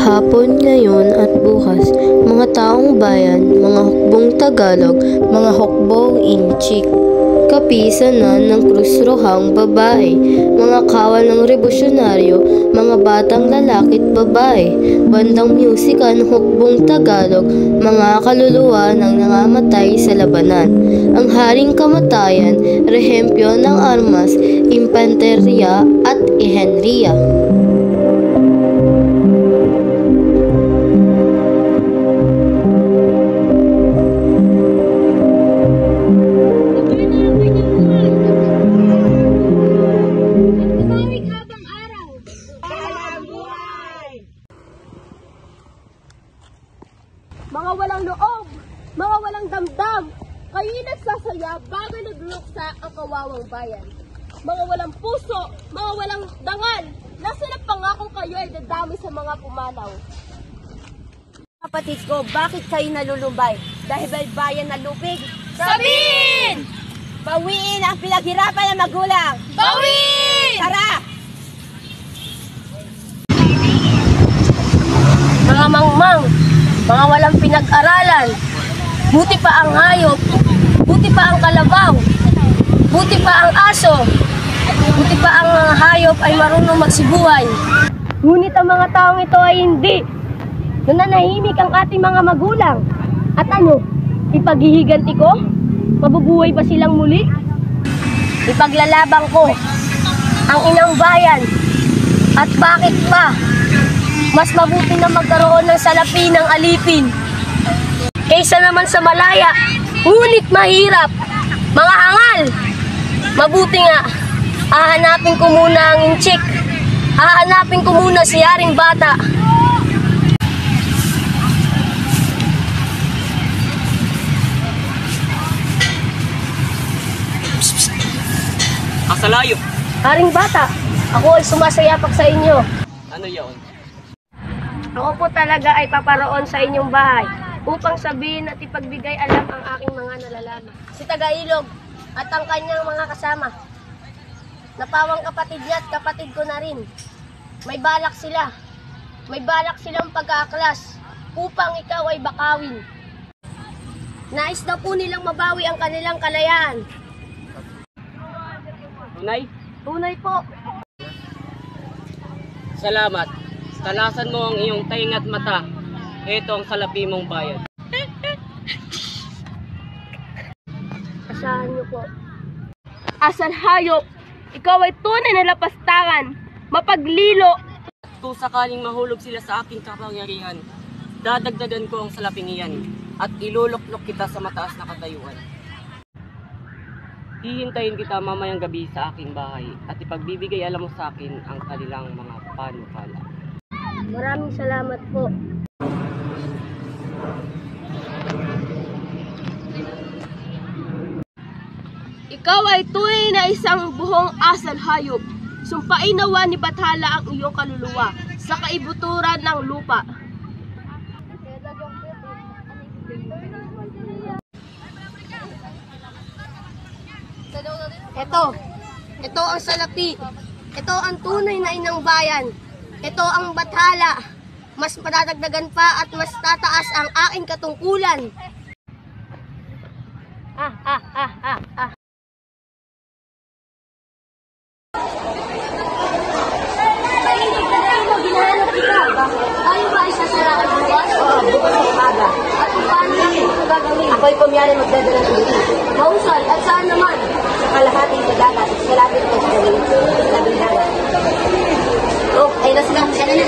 Kahapon, ngayon at bukas, mga taong bayan, mga hukbong Tagalog, mga hukbong Inchik, kapisanan ng krusrohang babae, mga kawal ng revolusyonaryo, mga batang lalaki at babae, bandang musika ng hukbong Tagalog, mga kaluluwa ng nangamatay sa labanan, ang haring kamatayan, rehempyo ng armas, impanterya at ihenriya. Mga walang loob, mga walang damdam, kayo'y nagsasaya bago nagluksa ang kawawang bayan. Mga walang puso, mga walang dangal, nasa na pangako kayo ay dadami sa mga pumanaw. Kapatid ko, bakit kayo nalulumbay? Dahil ba bayan na lubig? Sabihin! Bawiin ang pinaghirapan ng magulang! Bawiin! Tara! Mga mangmang, mga walang pinag-aralan, buti pa ang hayop, buti pa ang kalabaw, buti pa ang aso, buti pa ang hayop ay marunong magsibuhay. Ngunit ang mga taong ito ay hindi. Nananahimik ang ating mga magulang. At ano, ipaghihiganti ko? Mabubuhay pa silang muli? Ipaglalabang ko ang inang bayan. At bakit pa? Mas mabuti na magkaroon ng salapi ng alipin kaysa naman sa malaya, ngunit mahirap. Mga hangal, mabuti nga, hahanapin ko muna ang Inchik. Hahanapin ko muna si Haring Bata. Asalayo! Haring Bata, ako ay sumasayapak sa inyo. Ano yun? Ako po talaga ay paparoon sa inyong bahay upang sabihin at ipagbigay alam ang aking mga nalalaman. Si Tagailog at ang kanyang mga kasama. Napawang kapatid niya at kapatid ko na rin. May balak sila. May balak silang pag-aaklas upang ikaw ay bakawin. Nais daw po nilang mabawi ang kanilang kalayaan. Tunay? Tunay po. Salamat. Talasan mo ang iyong taing at mata. Ito ang salapi mong bayan. Asahan niyo po. Asal hayop, ikaw ay tunay na lapastangan, mapaglilo. Kung sakaling mahulog sila sa aking kapangyarihan, dadagdagan ko ang salaping iyan at iluluklok kita sa mataas na katayuan. Hihintayin kita mamayang gabi sa aking bahay at ipagbibigay alam mo sa akin ang kanilang mga panukala. Maraming salamat po. Ikaw ay tunay na isang buhong asal hayop. Sumpain nawa ni Bathala ang iyong kaluluwa sa kaibuturan ng lupa. Ito ang salapi. Ito ang tunay na inang bayan. Ito ang Bathala. Mas madadagdagan pa at mas tataas ang aking katungkulan. Tayo ba ay sasarakan bukas? Oo, bukas sa umaga. At kung paano natin ito gagawin? Ako'y pumiyari magdadala ng dito. Mahusay, at saan naman? Sa kalahating sa dagat, sa lapit ko sa labing dagat. Oh, ay na sila. Sana na.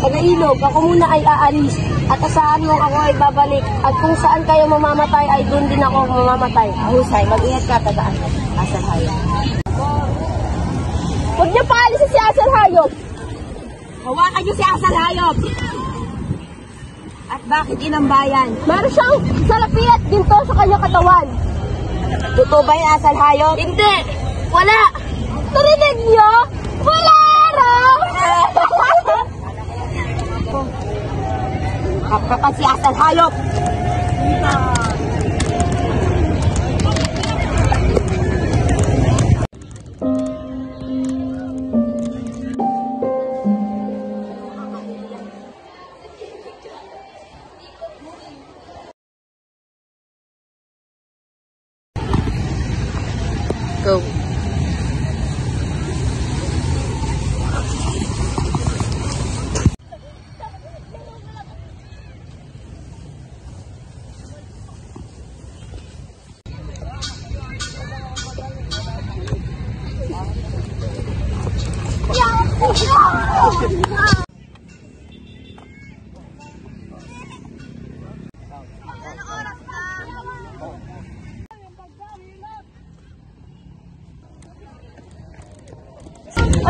Tagailog, ako muna ay aalis. At asahan mo ako ay babalik. At kung saan kayo mamamatay ay doon din ako mamamatay. Ahusay, mag-ingat ka, tagaan. Asal hayop. Huwag niyo paalisin si Asal Hayop. Hawakan niyo si asal hayop! At bakit inang bayan? Meron siyang salapi at ginto sa kanyang katawan. Totoo ba yung asal hayop? Hindi! Wala! Narinig niyo? Wala raw! Kapkapan si asal hayop!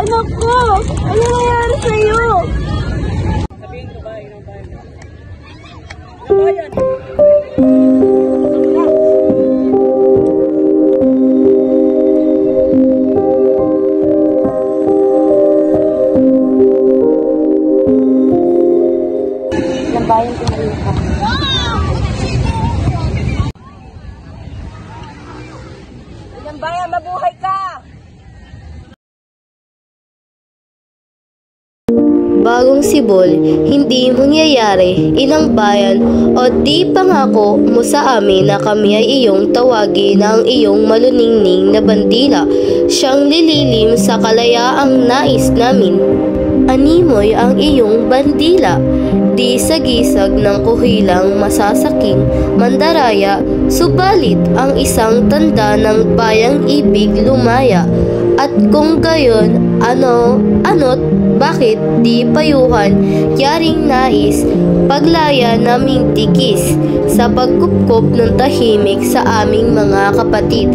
Anak ko! Ano nangyari sa'yo? Sabihin ko ba, inang bayan ka? Inang bayan! Ng bayan tumayo ka. Inang bayan, mabuhay ka! Bagong Sibol, hindi mangyayari, inang bayan, o di pangako mo sa amin na kami ay iyong tawagin ng iyong maluningning na bandila, siyang lililim sa kalayaang nais namin. Animoy ang iyong bandila, di sagisag ng kuhilang masasaking mandaraya, subalit ang isang tanda ng bayang ibig lumaya. At kung gayon, ano't bakit di payuhan, yaring nais, paglaya naming tikis, sa pagkupkop ng tahimik sa aming mga kapatid.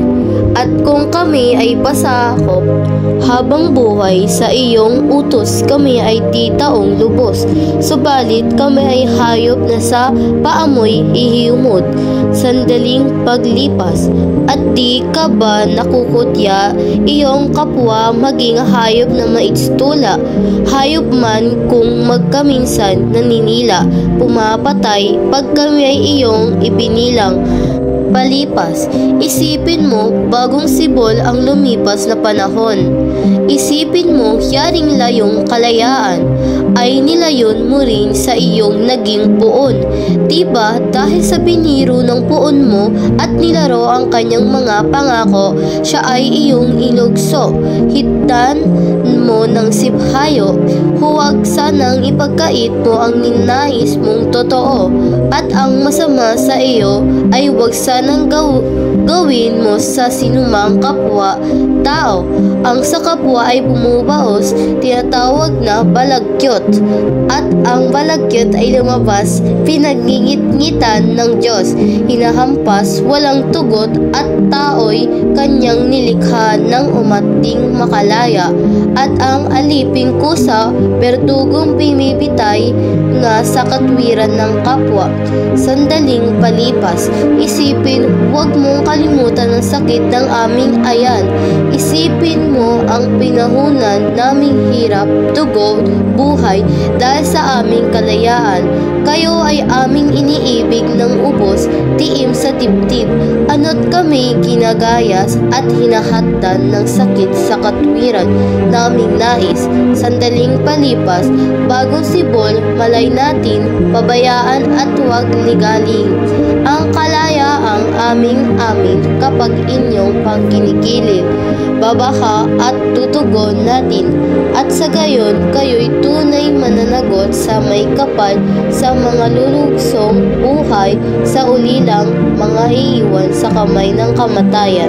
At kung kami ay pasakop, habang buhay sa iyong utos kami ay titaong lubos, subalit kami ay hayop na sa paamoy hihimod, sandaling paglipas. At di ka ba nakukutya iyong kapwa maging hayop na maitstula, hayop man kung magkaminsan naninila, pumapatay pag kami ay iyong ibinilang palipas. Isipin mo, Bagong Sibol, ang lumipas na panahon. Isipin mo, yaring layong kalayaan ay nilayon mo rin sa iyong naging puon. Diba dahil sa biniro ng puon mo at nilaro ang kanyang mga pangako, siya ay iyong inugso. Hitan mo ng sibhayo, huwag sanang ipagkait mo ang ninais mong totoo, at ang masama sa iyo ay huwag sanang gawin mo sa sinumang kapwa tao. Ang sa kapwa ay bumubaos, tinatawag na balagyot, at ang balagyot ay lumabas, pinagningit-ngitan ng Diyos, hinahampas, walang tugot, at tao'y kanyang nilikha ng umating makalaya. At ang aliping kusa, berdugong bimibitay nga sa katwiran ng kapwa. Sandaling palipas, isipin, huwag mong kalimutan ang sakit ng aming ayan. Isipin mo ang pinahunan naming hirap, dugo, buhay dahil sa aming kalayaan. Kayo ay aming iniibig ng ubos, tiim sa dibdib. Ano't kami ginagayas at hinahatdan ng sakit sa katwiran naming nais. Sandaling palipas, Bagong Sibol, malay natin, pabayaan at huwag ligaling ang kalayaang aming kapag inyong pagkinikilid. Babaha at tutugon natin, at sa gayon kayo'y tunay mananagot sa may kapal sa mga lulugsong buhay, sa ulilang mga iiwan sa kamay ng kamatayan.